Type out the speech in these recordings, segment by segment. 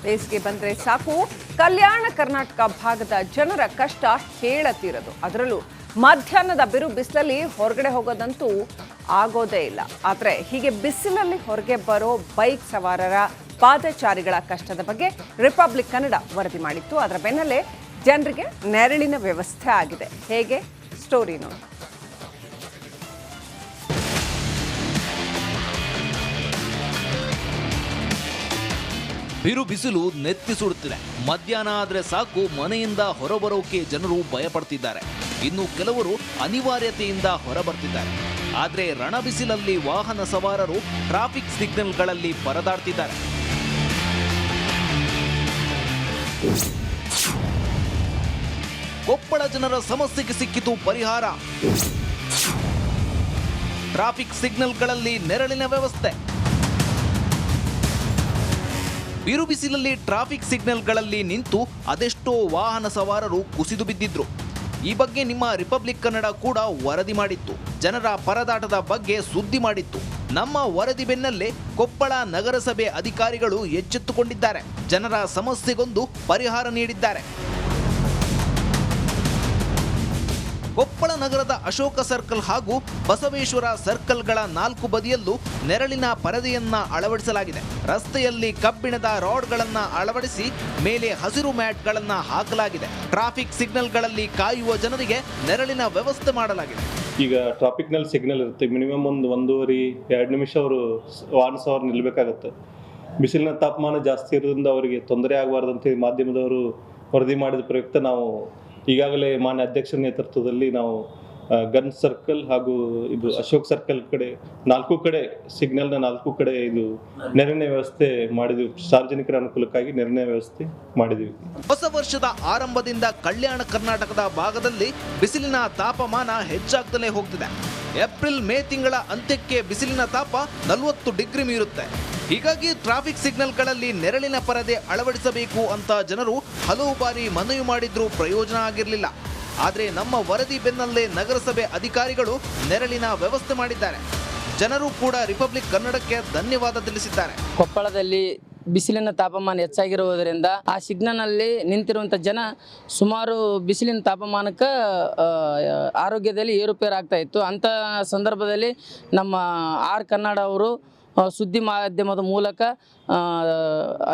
ಬೇಸಿಗೆ ಬಂದರೆ ಸಾಕು, ಕಲ್ಯಾಣ ಕರ್ನಾಟಕ ಭಾಗದ ಜನರ ಕಷ್ಟ ಹೇಳತೀರದು. ಅದರಲ್ಲೂ ಮಧ್ಯಾಹ್ನದ ಬಿರು ಬಿಸಿಲಲ್ಲಿ ಹೊರಗಡೆ ಹೋಗೋದಂತೂ ಆಗೋದೇ ಇಲ್ಲ. ಆದರೆ ಹೀಗೆ ಬಿಸಿಲಲ್ಲಿ ಹೊರಗೆ ಬರೋ ಬೈಕ್ ಸವಾರರ, ಪಾದಚಾರಿಗಳ ಕಷ್ಟದ ಬಗ್ಗೆ ರಿಪಬ್ಲಿಕ್ ಕನ್ನಡ ವರದಿ ಮಾಡಿತ್ತು. ಅದರ ಬೆನ್ನಲ್ಲೇ ಜನರಿಗೆ ನೆರಳಿನ ವ್ಯವಸ್ಥೆ ಆಗಿದೆ. ಹೇಗೆ? ಸ್ಟೋರಿ ನೋಡಿ. ಬಿರು ಬಿಸಿಲು ನೆತ್ತಿ ಸುಡುತ್ತಿದೆ. ಮಧ್ಯಾಹ್ನ ಆದ್ರೆ ಸಾಕು, ಮನೆಯಿಂದ ಹೊರಬರೋಕೆ ಜನರು ಭಯಪಡ್ತಿದ್ದಾರೆ. ಇನ್ನು ಕೆಲವರು ಅನಿವಾರ್ಯತೆಯಿಂದ ಹೊರಬರ್ತಿದ್ದಾರೆ. ಆದ್ರೆ ರಣ ಬಿಸಿಲಲ್ಲಿ ವಾಹನ ಸವಾರರು ಟ್ರಾಫಿಕ್ ಸಿಗ್ನಲ್ಗಳಲ್ಲಿ ಪರದಾಡ್ತಿದ್ದಾರೆ. ಕೊಪ್ಪಳ ಜನರ ಸಮಸ್ಯೆಗೆ ಸಿಕ್ಕಿತು ಪರಿಹಾರ. ಟ್ರಾಫಿಕ್ ಸಿಗ್ನಲ್ಗಳಲ್ಲಿ ನೆರಳಿನ ವ್ಯವಸ್ಥೆ. ಬಿರು ಬಿಸಿಲಲ್ಲಿ ಟ್ರಾಫಿಕ್ ಸಿಗ್ನಲ್ಗಳಲ್ಲಿ ನಿಂತು ಅದೆಷ್ಟೋ ವಾಹನ ಸವಾರರು ಕುಸಿದು ಬಿದ್ದಿದ್ರು. ಈ ಬಗ್ಗೆ ನಿಮ್ಮ ರಿಪಬ್ಲಿಕ್ ಕನ್ನಡ ಕೂಡ ವರದಿ ಮಾಡಿತ್ತು. ಜನರ ಪರದಾಟದ ಬಗ್ಗೆ ಸುದ್ದಿ ಮಾಡಿತ್ತು. ನಮ್ಮ ವರದಿ ಬೆನ್ನಲ್ಲೇ ಕೊಪ್ಪಳ ನಗರಸಭೆ ಅಧಿಕಾರಿಗಳು ಎಚ್ಚೆತ್ತುಕೊಂಡಿದ್ದಾರೆ. ಜನರ ಸಮಸ್ಯೆಗೊಂದು ಪರಿಹಾರ ನೀಡಿದ್ದಾರೆ. ಕೊಪ್ಪಳ ನಗರದ ಅಶೋಕ ಸರ್ಕಲ್ ಹಾಗೂ ಬಸವೇಶ್ವರ ಸರ್ಕಲ್ಗಳ 4 ಬದಿಯಲ್ಲೂ ನೆರಳಿನ ಪರದೆಯನ್ನ ಅಳವಡಿಸಲಾಗಿದೆ. ರಸ್ತೆಯಲ್ಲಿ ಕಬ್ಬಿಣದ ರಾಡ್ಗಳನ್ನು ಅಳವಡಿಸಿ ಮೇಲೆ ಹಸಿರು ಮ್ಯಾಟ್ಗಳನ್ನು ಹಾಕಲಾಗಿದೆ. ಟ್ರಾಫಿಕ್ ಸಿಗ್ನಲ್ಗಳಲ್ಲಿ ಕಾಯುವ ಜನರಿಗೆ ನೆರಳಿನ ವ್ಯವಸ್ಥೆ ಮಾಡಲಾಗಿದೆ. ಈಗ ಟ್ರಾಫಿಕ್ನಲ್ಲಿ ಸಿಗ್ನಲ್ ಇರುತ್ತೆ, ಮಿನಿಮಮ್ ಒಂದು 1.5-2 ನಿಮಿಷ ಅವರು ವಾಹನ ಸವಾರ ನಿಲ್ಲಬೇಕಾಗತ್ತೆ. ಬಿಸಿಲಿನ ತಾಪಮಾನ ಜಾಸ್ತಿ ಇರೋದ್ರಿಂದ ಅವರಿಗೆ ತೊಂದರೆ ಆಗಬಾರ್ದಂತ ಮಾಧ್ಯಮದವರು ವರದಿ ಮಾಡಿದ ಪ್ರಯುಕ್ತ ನಾವು ಈಗಾಗಲೇ ಮಾನ್ಯ ಅಧ್ಯಕ್ಷರ ನೇತೃತ್ವದಲ್ಲಿ ನಾವು ಗನ್ ಸರ್ಕಲ್ ಹಾಗೂ ಇದು ಅಶೋಕ್ ಸರ್ಕಲ್ ಕಡೆ 4 ಕಡೆ ಸಿಗ್ನಲ್ನ 4 ಕಡೆ ಇದು ನೆರಳಿನ ವ್ಯವಸ್ಥೆ ಮಾಡಿದ್ವಿ. ಸಾರ್ವಜನಿಕರ ಅನುಕೂಲಕ್ಕಾಗಿ ನೆರಳಿನ ವ್ಯವಸ್ಥೆ ಮಾಡಿದ್ವಿ. ಹೊಸ ವರ್ಷದ ಆರಂಭದಿಂದ ಕಲ್ಯಾಣ ಕರ್ನಾಟಕದ ಭಾಗದಲ್ಲಿ ಬಿಸಿಲಿನ ತಾಪಮಾನ ಹೆಚ್ಚಾಗ್ತಲೇ ಹೋಗ್ತಿದೆ. ಏಪ್ರಿಲ್ ಮೇ ತಿಂಗಳ ಅಂತ್ಯಕ್ಕೆ ಬಿಸಿಲಿನ ತಾಪ 40 ಡಿಗ್ರಿ ಮೀರುತ್ತೆ. ಹೀಗಾಗಿ ಟ್ರಾಫಿಕ್ ಸಿಗ್ನಲ್ಗಳಲ್ಲಿ ನೆರಳಿನ ಪರದೆ ಅಳವಡಿಸಬೇಕು ಅಂತ ಜನರು ಹಲವು ಬಾರಿ ಮನವಿ ಮಾಡಿದ್ರೂ ಪ್ರಯೋಜನ ಆಗಿರಲಿಲ್ಲ. ಆದರೆ ನಮ್ಮ ವರದಿ ಬೆನ್ನಲ್ಲೇ ನಗರಸಭೆ ಅಧಿಕಾರಿಗಳು ನೆರಳಿನ ವ್ಯವಸ್ಥೆ ಮಾಡಿದ್ದಾರೆ. ಜನರು ಕೂಡ ರಿಪಬ್ಲಿಕ್ ಕನ್ನಡಕ್ಕೆ ಧನ್ಯವಾದ ತಿಳಿಸಿದ್ದಾರೆ. ಕೊಪ್ಪಳದಲ್ಲಿ ಬಿಸಿಲಿನ ತಾಪಮಾನ ಹೆಚ್ಚಾಗಿರುವುದರಿಂದ ಆ ಸಿಗ್ನಲ್ನಲ್ಲಿ ನಿಂತಿರುವಂಥ ಜನ ಸುಮಾರು ಬಿಸಿಲಿನ ತಾಪಮಾನಕ್ಕೆ ಆರೋಗ್ಯದಲ್ಲಿ ಏರುಪೇರು ಆಗ್ತಾ ಇತ್ತು. ಅಂಥ ಸಂದರ್ಭದಲ್ಲಿ ನಮ್ಮ ಕನ್ನಡ ಅವರು ಸುದ್ದಿ ಮಾಧ್ಯಮದ ಮೂಲಕ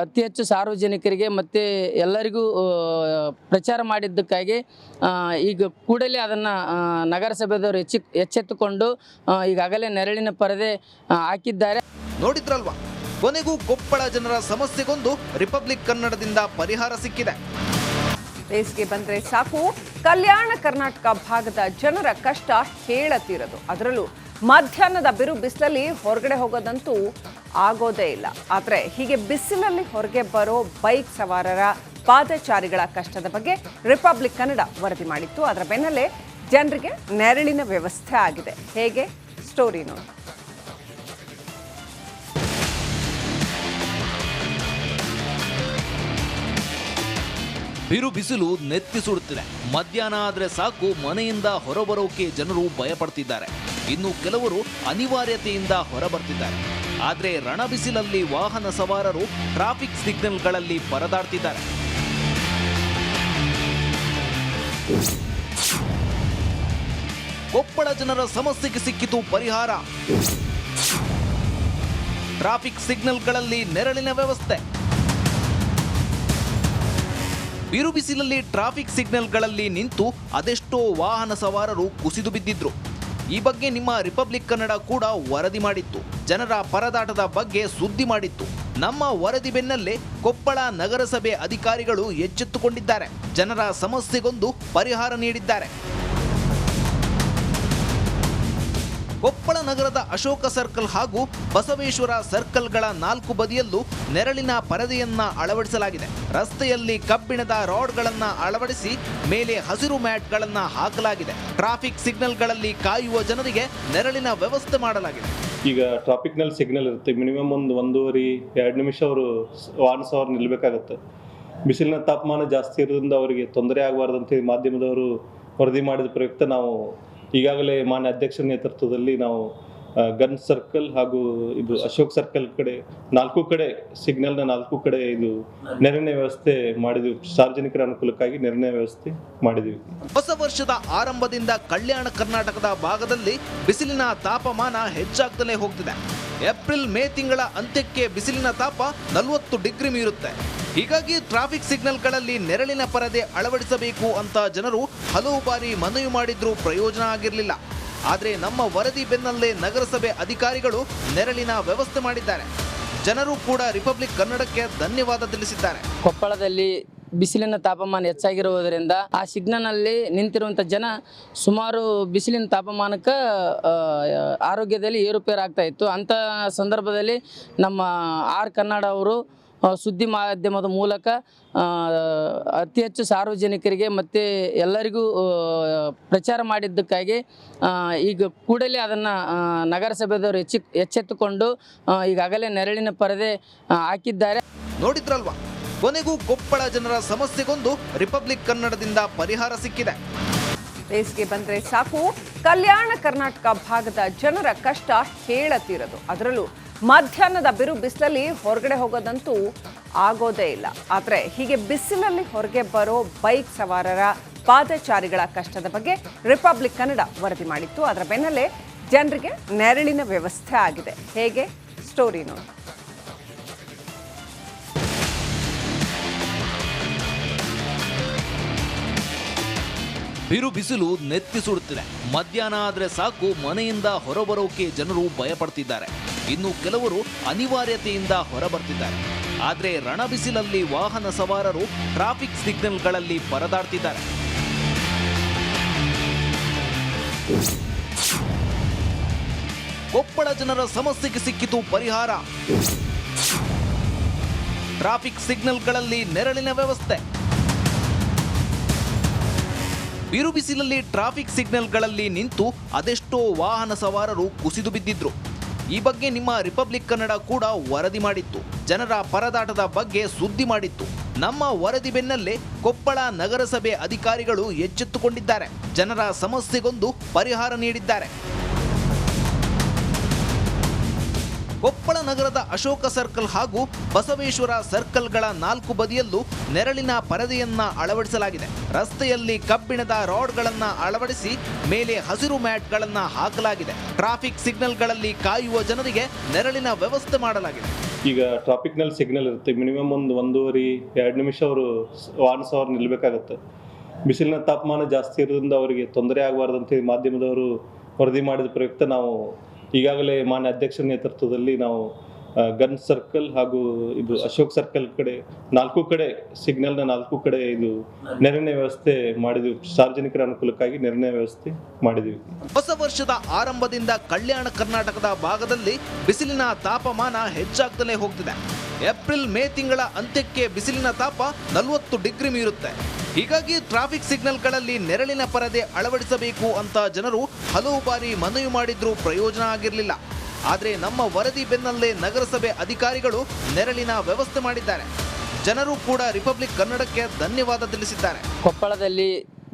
ಅತಿ ಹೆಚ್ಚು ಸಾರ್ವಜನಿಕರಿಗೆ ಮತ್ತು ಎಲ್ಲರಿಗೂ ಪ್ರಚಾರ ಮಾಡಿದ್ದಕ್ಕಾಗಿ ಈಗ ಕೂಡಲೇ ಅದನ್ನು ನಗರಸಭೆದವರು ಎಚ್ಚೆತ್ತುಕೊಂಡು ಈಗಾಗಲೇ ನೆರಳಿನ ಪರದೆ ಹಾಕಿದ್ದಾರೆ. ನೋಡಿದ್ರಲ್ವಾ, ಕೊನೆಗೂ ಕೊಪ್ಪಳ ಜನರ ಸಮಸ್ಯೆಗೊಂದು ರಿಪಬ್ಲಿಕ್ ಕನ್ನಡದಿಂದ ಪರಿಹಾರ ಸಿಕ್ಕಿದೆ. ಬೇಸಿಗೆ ಬಂದರೆ ಸಾಕು, ಕಲ್ಯಾಣ ಕರ್ನಾಟಕ ಭಾಗದ ಜನರ ಕಷ್ಟ ಹೇಳತೀರದು. ಅದರಲ್ಲೂ ಮಧ್ಯಾಹ್ನದ ಬಿರು ಬಿಸಿಲಲ್ಲಿ ಹೊರಗಡೆ ಹೋಗೋದಂತೂ ಆಗೋದೇ ಇಲ್ಲ. ಆದರೆ ಹೀಗೆ ಬಿಸಿಲಲ್ಲಿ ಹೊರಗೆ ಬರೋ ಬೈಕ್ ಸವಾರರ, ಪಾದಚಾರಿಗಳ ಕಷ್ಟದ ಬಗ್ಗೆ ರಿಪಬ್ಲಿಕ್ ಕನ್ನಡ ವರದಿ ಮಾಡಿತ್ತು. ಅದರ ಬೆನ್ನಲ್ಲೇ ಜನರಿಗೆ ನೆರಳಿನ ವ್ಯವಸ್ಥೆ ಆಗಿದೆ. ಹೇಗೆ? ಸ್ಟೋರಿ ನೋಡಿ. ಬಿರು ಬಿಸಿಲು ನೆತ್ತಿ ಸುಡುತ್ತಿದೆ. ಮಧ್ಯಾಹ್ನ ಆದ್ರೆ ಸಾಕು, ಮನೆಯಿಂದ ಹೊರಬರೋಕೆ ಜನರು ಭಯಪಡ್ತಿದ್ದಾರೆ. ಇನ್ನು ಕೆಲವರು ಅನಿವಾರ್ಯತೆಯಿಂದ ಹೊರಬರ್ತಿದ್ದಾರೆ. ಆದ್ರೆ ರಣ ಬಿಸಿಲಲ್ಲಿ ವಾಹನ ಸವಾರರು ಟ್ರಾಫಿಕ್ ಸಿಗ್ನಲ್ಗಳಲ್ಲಿ ಪರದಾಡ್ತಿದ್ದಾರೆ. ಕೊಪ್ಪಳ ಜನರ ಸಮಸ್ಯೆಗೆ ಸಿಕ್ಕಿತು ಪರಿಹಾರ. ಟ್ರಾಫಿಕ್ ಸಿಗ್ನಲ್ಗಳಲ್ಲಿ ನೆರಳಿನ ವ್ಯವಸ್ಥೆ. ಬಿರು ಬಿಸಿಲಲ್ಲಿ ಟ್ರಾಫಿಕ್ ಸಿಗ್ನಲ್ಗಳಲ್ಲಿ ನಿಂತು ಅದೆಷ್ಟೋ ವಾಹನ ಸವಾರರು ಕುಸಿದು ಬಿದ್ದಿದ್ರು. ಈ ಬಗ್ಗೆ ನಿಮ್ಮ ರಿಪಬ್ಲಿಕ್ ಕನ್ನಡ ಕೂಡ ವರದಿ ಮಾಡಿತ್ತು. ಜನರ ಪರದಾಟದ ಬಗ್ಗೆ ಸುದ್ದಿ ಮಾಡಿತ್ತು. ನಮ್ಮ ವರದಿ ಬೆನ್ನಲ್ಲೇ ಕೊಪ್ಪಳ ನಗರಸಭೆ ಅಧಿಕಾರಿಗಳು ಎಚ್ಚೆತ್ತುಕೊಂಡಿದ್ದಾರೆ. ಜನರ ಸಮಸ್ಯೆಗೊಂದು ಪರಿಹಾರ ನೀಡಿದ್ದಾರೆ. ಕೊಪ್ಪಳ ನಗರದ ಅಶೋಕ ಸರ್ಕಲ್ ಹಾಗೂ ಬಸವೇಶ್ವರ ಸರ್ಕಲ್ಗಳ 4 ಬದಿಯಲ್ಲೂ ನೆರಳಿನ ಪರದೆಯನ್ನ ಅಳವಡಿಸಲಾಗಿದೆ. ರಸ್ತೆಯಲ್ಲಿ ಕಬ್ಬಿಣದ ರಾಡ್ಗಳನ್ನು ಅಳವಡಿಸಿ ಮೇಲೆ ಹಸಿರು ಮ್ಯಾಟ್ಗಳನ್ನು ಹಾಕಲಾಗಿದೆ. ಟ್ರಾಫಿಕ್ ಸಿಗ್ನಲ್ಗಳಲ್ಲಿ ಕಾಯುವ ಜನರಿಗೆ ನೆರಳಿನ ವ್ಯವಸ್ಥೆ ಮಾಡಲಾಗಿದೆ. ಈಗ ಟ್ರಾಫಿಕ್ನಲ್ಲಿ ಸಿಗ್ನಲ್ ಇರುತ್ತೆ, ಮಿನಿಮಮ್ ಒಂದು 1.5-2 ನಿಮಿಷ ಅವರು ವಾಹನ ಸವಾರ ನಿಲ್ಲಬೇಕಾಗತ್ತೆ. ಬಿಸಿಲಿನ ತಾಪಮಾನ ಜಾಸ್ತಿ ಇರೋದ್ರಿಂದ ಅವರಿಗೆ ತೊಂದರೆ ಆಗಬಾರ್ದಂತ ಮಾಧ್ಯಮದವರು ವರದಿ ಮಾಡಿದ ಪ್ರಯುಕ್ತ ನಾವು ಈಗಾಗಲೇ ಮಾನ್ಯ ಅಧ್ಯಕ್ಷರ ನೇತೃತ್ವದಲ್ಲಿ ನಾವು ಗನ್ ಸರ್ಕಲ್ ಹಾಗೂ ಇದು ಅಶೋಕ್ ಸರ್ಕಲ್ ಕಡೆ 4 ಕಡೆ ಸಿಗ್ನಲ್ನ 4 ಕಡೆ ಇದು ನೆರಳಿನ ವ್ಯವಸ್ಥೆ ಮಾಡಿದ್ವಿ. ಸಾರ್ವಜನಿಕರ ಅನುಕೂಲಕ್ಕಾಗಿ ನೆರಳಿನ ವ್ಯವಸ್ಥೆ ಮಾಡಿದ್ವಿ. ಹೊಸ ವರ್ಷದ ಆರಂಭದಿಂದ ಕಲ್ಯಾಣ ಕರ್ನಾಟಕದ ಭಾಗದಲ್ಲಿ ಬಿಸಿಲಿನ ತಾಪಮಾನ ಹೆಚ್ಚಾಗ್ತಲೇ ಹೋಗ್ತಿದೆ. ಏಪ್ರಿಲ್ ಮೇ ತಿಂಗಳ ಅಂತ್ಯಕ್ಕೆ ಬಿಸಿಲಿನ ತಾಪ 40 ಡಿಗ್ರಿ ಮೀರುತ್ತೆ. ಹೀಗಾಗಿ ಟ್ರಾಫಿಕ್ ಸಿಗ್ನಲ್ಗಳಲ್ಲಿ ನೆರಳಿನ ಪರದೆ ಅಳವಡಿಸಬೇಕು ಅಂತ ಜನರು ಹಲವು ಬಾರಿ ಮನವಿ ಮಾಡಿದ್ರೂ ಪ್ರಯೋಜನ ಆಗಿರಲಿಲ್ಲ. ಆದರೆ ನಮ್ಮ ವರದಿ ಬೆನ್ನಲ್ಲೇ ನಗರಸಭೆ ಅಧಿಕಾರಿಗಳು ನೆರಳಿನ ವ್ಯವಸ್ಥೆ ಮಾಡಿದ್ದಾರೆ. ಜನರು ಕೂಡ ರಿಪಬ್ಲಿಕ್ ಕನ್ನಡಕ್ಕೆ ಧನ್ಯವಾದ ತಿಳಿಸಿದ್ದಾರೆ. ಕೊಪ್ಪಳದಲ್ಲಿ ಬಿಸಿಲಿನ ತಾಪಮಾನ ಹೆಚ್ಚಾಗಿರುವುದರಿಂದ ಆ ಸಿಗ್ನಲ್ನಲ್ಲಿ ನಿಂತಿರುವಂಥ ಜನ ಸುಮಾರು ಬಿಸಿಲಿನ ತಾಪಮಾನಕ್ಕೆ ಆರೋಗ್ಯದಲ್ಲಿ ಏರುಪೇರು ಆಗ್ತಾ ಇತ್ತು. ಅಂಥ ಸಂದರ್ಭದಲ್ಲಿ ನಮ್ಮ ಕನ್ನಡ ಅವರು ಸುದ್ದಿ ಮಾಧ್ಯಮದ ಮೂಲಕ ಅತಿ ಹೆಚ್ಚು ಸಾರ್ವಜನಿಕರಿಗೆ ಮತ್ತು ಎಲ್ಲರಿಗೂ ಪ್ರಚಾರ ಮಾಡಿದ್ದಕ್ಕಾಗಿ ಈಗ ಕೂಡಲೇ ಅದನ್ನು ನಗರಸಭೆದವರು ಎಚ್ಚೆತ್ತುಕೊಂಡು ಈಗಾಗಲೇ ನೆರಳಿನ ಪರದೆ ಹಾಕಿದ್ದಾರೆ. ನೋಡಿದ್ರಲ್ವಾ, ಕೊನೆಗೂ ಕೊಪ್ಪಳ ಜನರ ಸಮಸ್ಯೆಗೊಂದು ರಿಪಬ್ಲಿಕ್ ಕನ್ನಡದಿಂದ ಪರಿಹಾರ ಸಿಕ್ಕಿದೆ. ಬೇಸಿಗೆ ಬಂದ್ರೆ ಸಾಕು, ಕಲ್ಯಾಣ ಕರ್ನಾಟಕ ಭಾಗದ ಜನರ ಕಷ್ಟ ಹೇಳತೀರದು. ಅದರಲ್ಲೂ ಮಧ್ಯಾಹ್ನದ ಬಿರು ಬಿಸಿಲಲ್ಲಿ ಹೊರಗಡೆ ಹೋಗೋದಂತೂ ಆಗೋದೇ ಇಲ್ಲ. ಆದರೆ ಹೀಗೆ ಬಿಸಿಲಲ್ಲಿ ಹೊರಗೆ ಬರೋ ಬೈಕ್ ಸವಾರರ, ಪಾದಚಾರಿಗಳ ಕಷ್ಟದ ಬಗ್ಗೆ ರಿಪಬ್ಲಿಕ್ ಕನ್ನಡ ವರದಿ ಮಾಡಿತ್ತು. ಅದರ ಬೆನ್ನಲ್ಲೇ ಜನರಿಗೆ ನೆರಳಿನ ವ್ಯವಸ್ಥೆ ಆಗಿದೆ. ಹೇಗೆ? ಸ್ಟೋರಿ ನೋಡಿ. ಬಿರು ಬಿಸಿಲು ನೆತ್ತಿ ಸುಡುತ್ತಿದೆ. ಮಧ್ಯಾಹ್ನ ಆದ್ರೆ ಸಾಕು, ಮನೆಯಿಂದ ಹೊರಬರೋಕೆ ಜನರು ಭಯಪಡ್ತಿದ್ದಾರೆ. ಇನ್ನು ಕೆಲವರು ಅನಿವಾರ್ಯತೆಯಿಂದ ಹೊರಬರ್ತಿದ್ದಾರೆ. ಆದ್ರೆ ರಣ ಬಿಸಿಲಲ್ಲಿ ವಾಹನ ಸವಾರರು ಟ್ರಾಫಿಕ್ ಸಿಗ್ನಲ್ಗಳಲ್ಲಿ ಪರದಾಡ್ತಿದ್ದಾರೆ. ಕೊಪ್ಪಳ ಜನರ ಸಮಸ್ಯೆಗೆ ಸಿಕ್ಕಿತು ಪರಿಹಾರ. ಟ್ರಾಫಿಕ್ ಸಿಗ್ನಲ್ಗಳಲ್ಲಿ ನೆರಳಿನ ವ್ಯವಸ್ಥೆ. ಬಿರು ಬಿಸಿಲಲ್ಲಿ ಟ್ರಾಫಿಕ್ ಸಿಗ್ನಲ್ಗಳಲ್ಲಿ ನಿಂತು ಅದೆಷ್ಟೋ ವಾಹನ ಸವಾರರು ಕುಸಿದು ಬಿದ್ದಿದ್ರು. ಈ ಬಗ್ಗೆ ನಿಮ್ಮ ರಿಪಬ್ಲಿಕ್ ಕನ್ನಡ ಕೂಡ ವರದಿ ಮಾಡಿತ್ತು. ಜನರ ಪರದಾಟದ ಬಗ್ಗೆ ಸುದ್ದಿ ಮಾಡಿತ್ತು. ನಮ್ಮ ವರದಿ ಬೆನ್ನಲ್ಲೇ ಕೊಪ್ಪಳ ನಗರಸಭೆ ಅಧಿಕಾರಿಗಳು ಎಚ್ಚೆತ್ತುಕೊಂಡಿದ್ದಾರೆ. ಜನರ ಸಮಸ್ಯೆಗೊಂದು ಪರಿಹಾರ ನೀಡಿದ್ದಾರೆ. ಕೊಪ್ಪಳ ನಗರದ ಅಶೋಕ ಸರ್ಕಲ್ ಹಾಗೂ ಬಸವೇಶ್ವರ ಸರ್ಕಲ್ಗಳ 4 ಬದಿಯಲ್ಲೂ ನೆರಳಿನ ಪರದೆಯನ್ನ ಅಳವಡಿಸಲಾಗಿದೆ. ರಸ್ತೆಯಲ್ಲಿ ಕಬ್ಬಿಣದ ರಾಡ್ಗಳನ್ನು ಅಳವಡಿಸಿ ಮೇಲೆ ಹಸಿರು ಮ್ಯಾಟ್ಗಳನ್ನು ಹಾಕಲಾಗಿದೆ. ಟ್ರಾಫಿಕ್ ಸಿಗ್ನಲ್ಗಳಲ್ಲಿ ಕಾಯುವ ಜನರಿಗೆ ನೆರಳಿನ ವ್ಯವಸ್ಥೆ ಮಾಡಲಾಗಿದೆ. ಈಗ ಟ್ರಾಫಿಕ್ನಲ್ಲಿ ಸಿಗ್ನಲ್ ಇರುತ್ತೆ, ಮಿನಿಮಮ್ 1.5-2 ನಿಮಿಷ ಅವರು ವಾಹನ ಸವಾರ ನಿಲ್ಲಬೇಕಾಗತ್ತೆ. ಬಿಸಿಲಿನ ತಾಪಮಾನ ಜಾಸ್ತಿ ಇರೋದ್ರಿಂದ ಅವರಿಗೆ ತೊಂದರೆ ಆಗಬಾರ್ದಂತ ಮಾಧ್ಯಮದವರು ವರದಿ ಮಾಡಿದ ಪ್ರಯುಕ್ತ ನಾವು ಈಗಾಗಲೇ ಮಾನ್ಯ ಅಧ್ಯಕ್ಷರ ನೇತೃತ್ವದಲ್ಲಿ ನಾವು ಗನ್ ಸರ್ಕಲ್ ಹಾಗೂ ಇದು ಅಶೋಕ್ ಸರ್ಕಲ್ ಕಡೆ 4 ಕಡೆ ಸಿಗ್ನಲ್ನ 4 ಕಡೆ ಇದು ನೆರಳಿನ ವ್ಯವಸ್ಥೆ ಮಾಡಿದ್ವಿ. ಸಾರ್ವಜನಿಕರ ಅನುಕೂಲಕ್ಕಾಗಿ ನೆರಳಿನ ವ್ಯವಸ್ಥೆ ಮಾಡಿದ್ವಿ. ಹೊಸ ವರ್ಷದ ಆರಂಭದಿಂದ ಕಲ್ಯಾಣ ಕರ್ನಾಟಕದ ಭಾಗದಲ್ಲಿ ಬಿಸಿಲಿನ ತಾಪಮಾನ ಹೆಚ್ಚಾಗ್ತಲೇ ಹೋಗ್ತಿದೆ. ಏಪ್ರಿಲ್ ಮೇ ತಿಂಗಳ ಅಂತ್ಯಕ್ಕೆ ಬಿಸಿಲಿನ ತಾಪ 40 ಡಿಗ್ರಿ ಮೀರುತ್ತೆ. ಹೀಗಾಗಿ ಟ್ರಾಫಿಕ್ ಸಿಗ್ನಲ್ಗಳಲ್ಲಿ ನೆರಳಿನ ಪರದೆ ಅಳವಡಿಸಬೇಕು ಅಂತ ಜನರು ಹಲವು ಬಾರಿ ಮನವಿ ಮಾಡಿದ್ರೂ ಪ್ರಯೋಜನ ಆಗಿರಲಿಲ್ಲ. ಆದರೆ ನಮ್ಮ ವರದಿ ಬೆನ್ನಲ್ಲೇ ನಗರಸಭೆ ಅಧಿಕಾರಿಗಳು ನೆರಳಿನ ವ್ಯವಸ್ಥೆ ಮಾಡಿದ್ದಾರೆ. ಜನರು ಕೂಡ ರಿಪಬ್ಲಿಕ್ ಕನ್ನಡಕ್ಕೆ ಧನ್ಯವಾದ ತಿಳಿಸಿದ್ದಾರೆ. ಕೊಪ್ಪಳದಲ್ಲಿ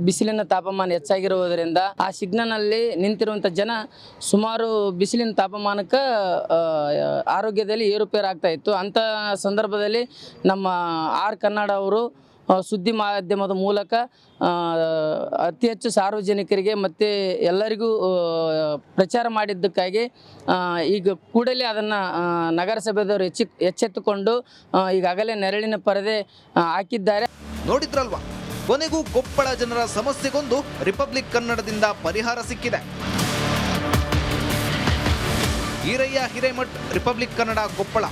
ಬಿಸಿಲಿನ ತಾಪಮಾನ ಹೆಚ್ಚಾಗಿರುವುದರಿಂದ ಆ ಸಿಗ್ನಲ್ನಲ್ಲಿ ನಿಂತಿರುವಂಥ ಜನ ಸುಮಾರು ಬಿಸಿಲಿನ ತಾಪಮಾನಕ್ಕೆ ಆರೋಗ್ಯದಲ್ಲಿ ಏರುಪೇರು ಆಗ್ತಾ ಇತ್ತು. ಅಂಥ ಸಂದರ್ಭದಲ್ಲಿ ನಮ್ಮ ಕನ್ನಡ ಅವರು ಸುದ್ದಿ ಮಾಧ್ಯಮದ ಮೂಲಕ ಅತಿ ಹೆಚ್ಚು ಸಾರ್ವಜನಿಕರಿಗೆ ಮತ್ತು ಎಲ್ಲರಿಗೂ ಪ್ರಚಾರ ಮಾಡಿದ್ದಕ್ಕಾಗಿ ಈಗ ಕೂಡಲೇ ಅದನ್ನು ನಗರಸಭೆದವರು ಎಚ್ಚೆತ್ತುಕೊಂಡು ಈಗಾಗಲೇ ನೆರಳಿನ ಪರದೆ ಹಾಕಿದ್ದಾರೆ. ನೋಡಿದ್ರಲ್ವಾ, ಕೊನೆಗೂ ಕೊಪ್ಪಳ ಜನರ ಸಮಸ್ಯೆಗೊಂದು ರಿಪಬ್ಲಿಕ್ ಕನ್ನಡದಿಂದ ಪರಿಹಾರ ಸಿಕ್ಕಿದೆ. ಈರಯ್ಯ ಹಿರೇಮಠ್, ರಿಪಬ್ಲಿಕ್ ಕನ್ನಡ, ಕೊಪ್ಪಳ.